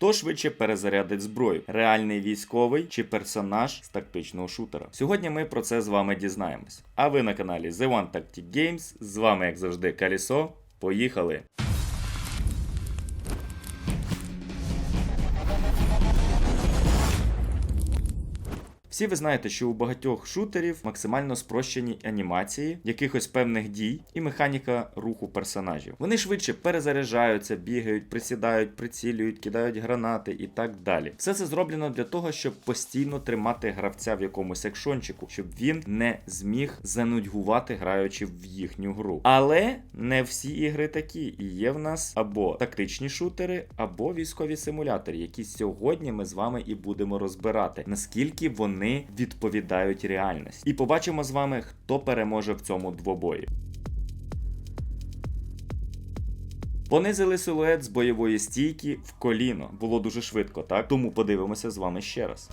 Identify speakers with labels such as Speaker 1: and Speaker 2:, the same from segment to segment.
Speaker 1: Хто швидше перезарядить зброю? Реальний військовий чи персонаж з тактичного шутера? Сьогодні ми про це з вами дізнаємось. А ви на каналі The One Tactic Games, з вами як завжди Колесо. Поїхали! Всі ви знаєте, що у багатьох шутерів максимально спрощені анімації, якихось певних дій і механіка руху персонажів. Вони швидше перезаряджаються, бігають, присідають, прицілюють, кидають гранати і так далі. Все це зроблено для того, щоб постійно тримати гравця в якомусь екшончику, щоб він не зміг занудьгувати, граючи в їхню гру. Але не всі ігри такі. І є в нас або тактичні шутери, або військові симулятори, які сьогодні ми з вами і будемо розбирати, наскільки вони відповідають реальності. І побачимо з вами, хто переможе в цьому двобої. Понизили силует з бойової стійки в коліно. Було дуже швидко, так? Тому подивимося з вами ще раз.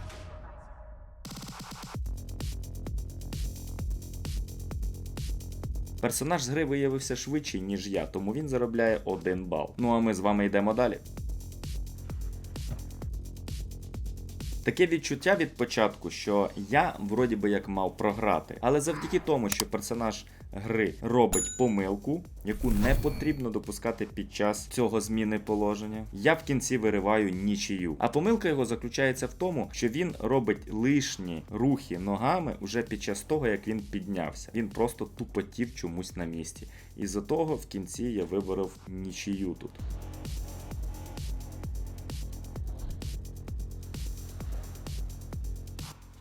Speaker 1: Персонаж з гри виявився швидший, ніж я, тому він заробляє 1 бал. Ну а ми з вами йдемо далі. Таке відчуття від початку, що я вроді би як мав програти. Але завдяки тому, що персонаж гри робить помилку, яку не потрібно допускати під час цього зміни положення, я в кінці вириваю нічию. А помилка його заключається в тому, що він робить лишні рухи ногами уже під час того, як він піднявся. Він просто тупотів чомусь на місці. Із-за того в кінці я виборов нічию тут.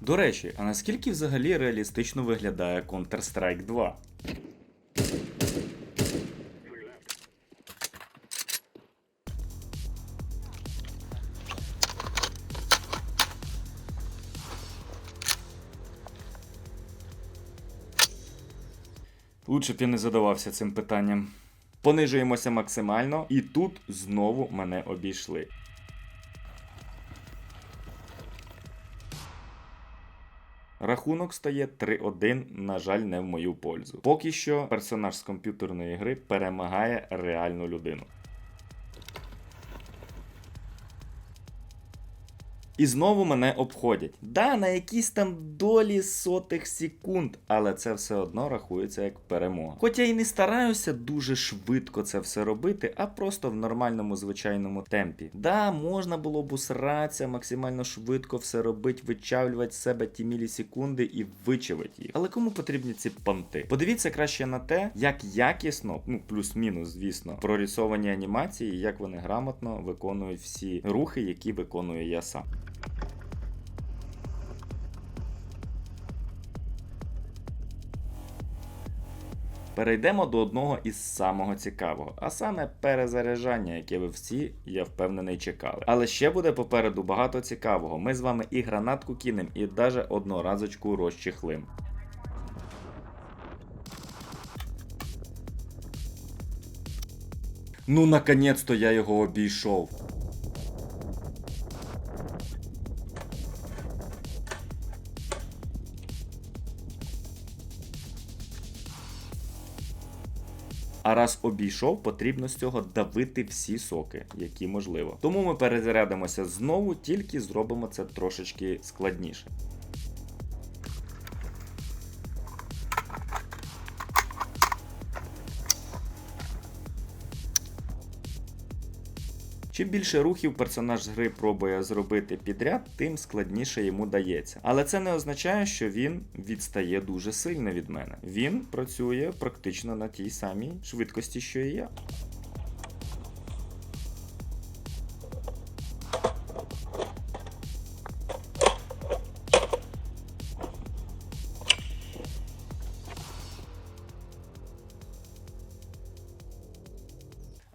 Speaker 1: До речі, а наскільки взагалі реалістично виглядає Counter-Strike 2? Лучше б я не задавався цим питанням. Понижуємося максимально, і тут знову мене обійшли. Рахунок стає 3-1, на жаль, не в мою пользу. Поки що персонаж з комп'ютерної гри перемагає реальну людину. І знову мене обходять. Да, на якісь там долі сотих секунд, але це все одно рахується як перемога. Хоча я і не стараюся дуже швидко це все робити, а просто в нормальному звичайному темпі. Да, можна було б усратися, максимально швидко все робити, вичавлювати з себе ті мілісекунди і вичавити їх. Але кому потрібні ці понти? Подивіться краще на те, як якісно, ну плюс-мінус, звісно, прорисовані анімації, і як вони грамотно виконують всі рухи, які виконую я сам. Перейдемо до одного із самого цікавого, а саме перезаряджання, яке ви всі, я впевнений, чекали. Але ще буде попереду багато цікавого. Ми з вами і гранатку кинем, і навіть одноразочку розчехлим. Ну, наконець-то я його обійшов. А раз обійшов, потрібно з цього давити всі соки, які можливо. Тому ми перезарядимося знову, тільки зробимо це трошечки складніше. Чим більше рухів персонаж з гри пробує зробити підряд, тим складніше йому дається. Але це не означає, що він відстає дуже сильно від мене. Він працює практично на тій самій швидкості, що і я.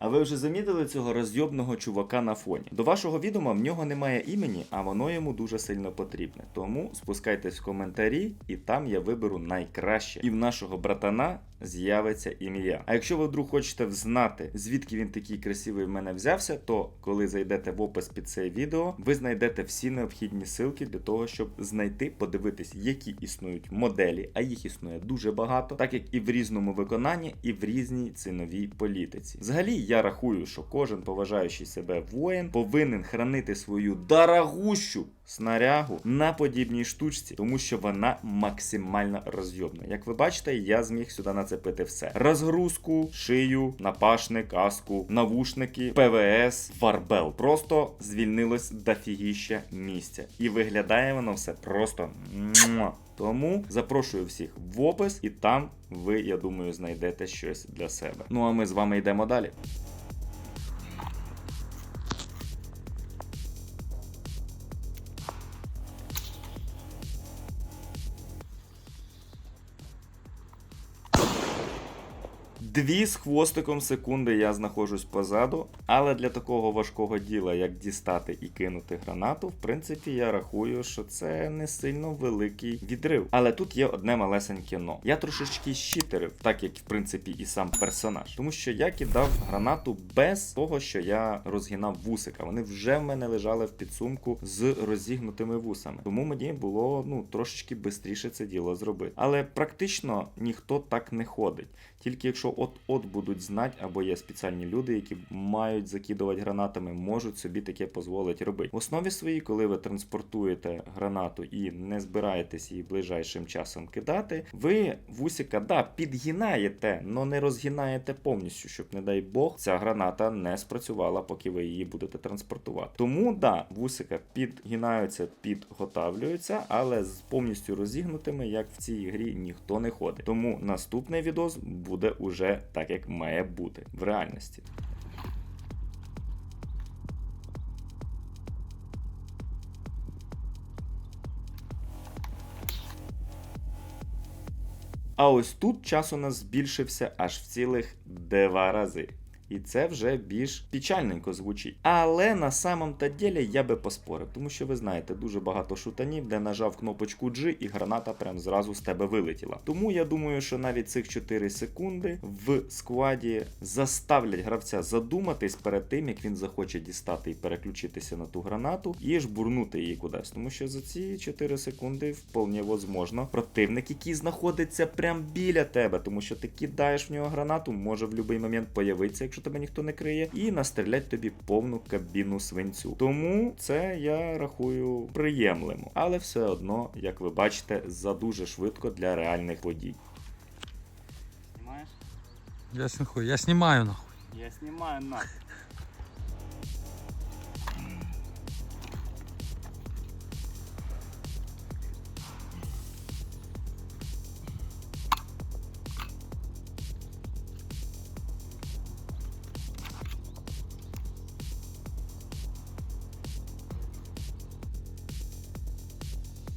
Speaker 1: А ви вже замітили цього розйобного чувака на фоні? До вашого відома в нього немає імені, а воно йому дуже сильно потрібне. Тому спускайтесь в коментарі, і там я виберу найкраще. І в нашого братана з'явиться ім'я. А якщо ви вдруг хочете знати, звідки він такий красивий в мене взявся, то коли зайдете в опис під це відео, ви знайдете всі необхідні ссылки для того, щоб знайти, подивитись, які існують моделі, а їх існує дуже багато, так як і в різному виконанні, і в різній ціновій політиці. Взагалі, я рахую, що кожен поважаючий себе воїн повинен хранити свою дорогущу снарягу на подібній штучці, тому що вона максимально розйобна. Як ви бачите, я зміг сюди нацепити все. Розгрузку, шию, напашник, каску, навушники, ПВС, варбел. Просто звільнилось дофігіща місця. І виглядає воно все просто муа. Тому запрошую всіх в опис, і там ви, я думаю, знайдете щось для себе. Ну а ми з вами йдемо далі. Дві з хвостиком секунди я знаходжусь позаду, але для такого важкого діла, як дістати і кинути гранату, в принципі, я рахую, що це не сильно великий відрив. Але тут є одне малесеньке но. Я трошечки щитерив, так як, в принципі, і сам персонаж. Тому що я кидав гранату без того, що я розгинав вусика. Вони вже в мене лежали в підсумку з розігнутими вусами. Тому мені було, трошечки швидше це діло зробити. Але практично ніхто так не ходить. Тільки якщо от-от будуть знати, або є спеціальні люди, які мають закидувати гранатами, можуть собі таке дозволити робити. В основі своїй, коли ви транспортуєте гранату і не збираєтесь її ближайшим часом кидати, ви вусика, підгинаєте, але не розгинаєте повністю, щоб, не дай Бог, ця граната не спрацювала, поки ви її будете транспортувати. Тому, вусика підгинаються, підготавлюються, але з повністю розігнутими, як в цій грі, ніхто не ходить. Тому наступний відос буде уже так, як має бути в реальності. А ось тут час у нас збільшився аж в цілих 2 рази. І це вже більш печальненько звучить. Але на самом-то ділі я би поспорив, тому що ви знаєте, дуже багато шутанів, де нажав кнопочку G і граната прям зразу з тебе вилетіла. Тому я думаю, що навіть цих 4 секунди в скваді заставлять гравця задуматись перед тим, як він захоче дістати і переключитися на ту гранату і жбурнути її кудись. Тому що за ці 4 секунди вполне возможно противник, який знаходиться прям біля тебе, тому що ти кидаєш в нього гранату, може в будь-який момент появитися, якщо тебе ніхто не криє, і настрілять тобі повну кабіну свинцю. Тому це, я рахую, приємлемо. Але все одно, як ви бачите, задуже швидко для реальних подій.
Speaker 2: Снимаешь?
Speaker 3: Ясен хуй, я снимаю нахуй.
Speaker 2: Я снимаю нахуй.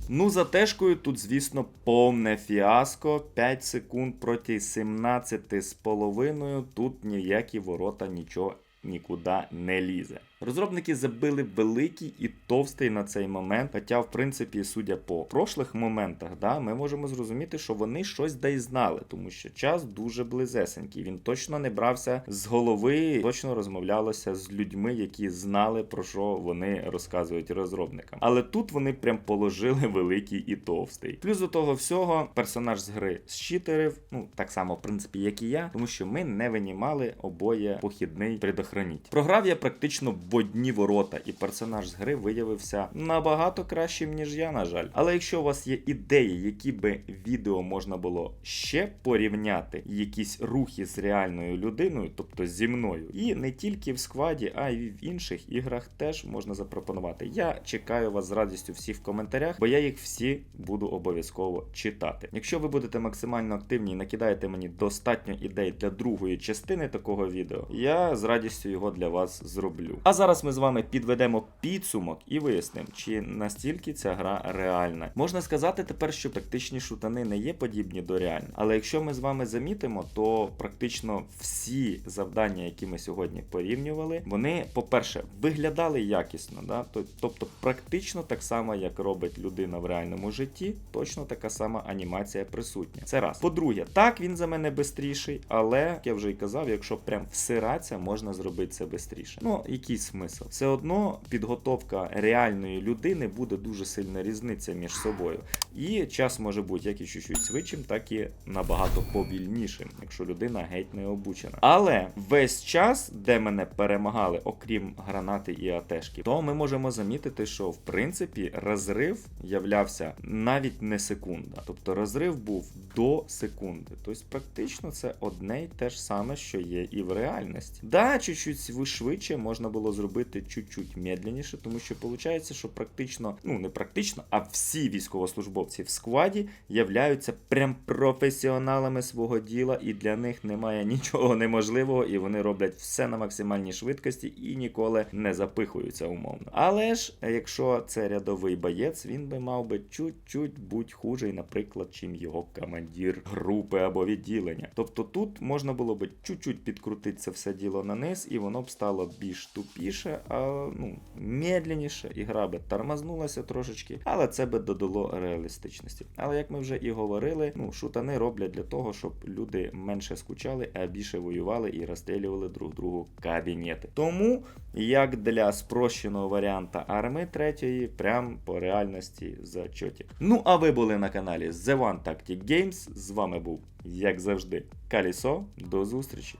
Speaker 1: Ну, за тежкою тут, звісно, повне фіаско. 5 секунд проти 17,5. Тут ніякі ворота нічого нікуди не лізе. Розробники забили великий і товстий на цей момент, хоча, в принципі, судя по прошлих моментах, ми можемо зрозуміти, що вони щось й знали, тому що час дуже близесенький. Він точно не брався з голови, точно розмовлялося з людьми, які знали, про що вони розказують розробникам. Але тут вони прям положили великий і товстий. Плюс до того всього, персонаж з гри зчитерив, так само, в принципі, як і я, тому що ми не винімали обоє похідний предохранитель. Програв я практично в одні ворота, і персонаж з гри виявився набагато кращим, ніж я, на жаль. Але якщо у вас є ідеї, які би відео можна було ще порівняти, якісь рухи з реальною людиною, тобто зі мною, і не тільки в скваді, а й в інших іграх теж можна запропонувати. Я чекаю вас з радістю всіх в коментарях, бо я їх всі буду обов'язково читати. Якщо ви будете максимально активні і накидаєте мені достатньо ідей для другої частини такого відео, я з радістю його для вас зроблю. А зараз ми з вами підведемо підсумок і вияснимо, чи настільки ця гра реальна. Можна сказати тепер, що тактичні шутани не є подібні до реальних. Але якщо ми з вами замітимо, то практично всі завдання, які ми сьогодні порівнювали, вони, по-перше, виглядали якісно. Тобто практично так само, як робить людина в реальному житті, точно така сама анімація присутня. Це раз. По-друге, так, він за мене бистріший, але, як я вже й казав, якщо прям всиратися, можна зробити це бистріше. Якийсь смисл. Все одно підготовка реальної людини буде дуже сильна різниця між собою. І час може бути як і чуть-чуть швидшим, так і набагато повільнішим, якщо людина геть не обучена. Але весь час, де мене перемагали, окрім гранати і АТшки, то ми можемо замітити, що в принципі розрив являвся навіть не секунда. Тобто розрив був до секунди. Тобто практично це одне й те ж саме, що є і в реальності. Да, чуть-чуть швидше можна було зробити чуть-чуть медленніше, тому що виходить, що практично, ну не практично, а всі військовослужбовці в складі являються прям професіоналами свого діла, і для них немає нічого неможливого, і вони роблять все на максимальній швидкості і ніколи не запихуються умовно. Але ж, якщо це рядовий боєць, він би мав би чуть-чуть бути хужий, наприклад, чим його командир групи або відділення. Тобто тут можна було би чуть-чуть підкрутити це все діло на низ, і воно б стало більш тупіше, медленніше, і гра би тормознулася трошечки, але це би додало реалістичності. Але як ми вже і говорили, шутани роблять для того, щоб люди менше скучали, а більше воювали і розстрілювали друг другу кабінети. Тому, як для спрощеного варіанта арми 3, прям по реальності зачотик. Ну а ви були на каналі The One Tactic Games, з вами був, як завжди, Калісо, до зустрічі!